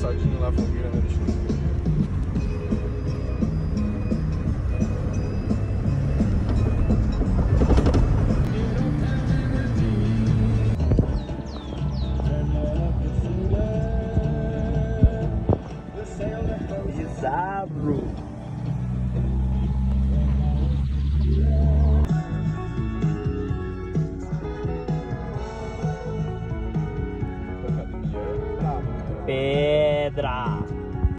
passadinho lá, Fogueira, né? Deixa eu ver. Bizarro. Academia é brava, né? Pedra.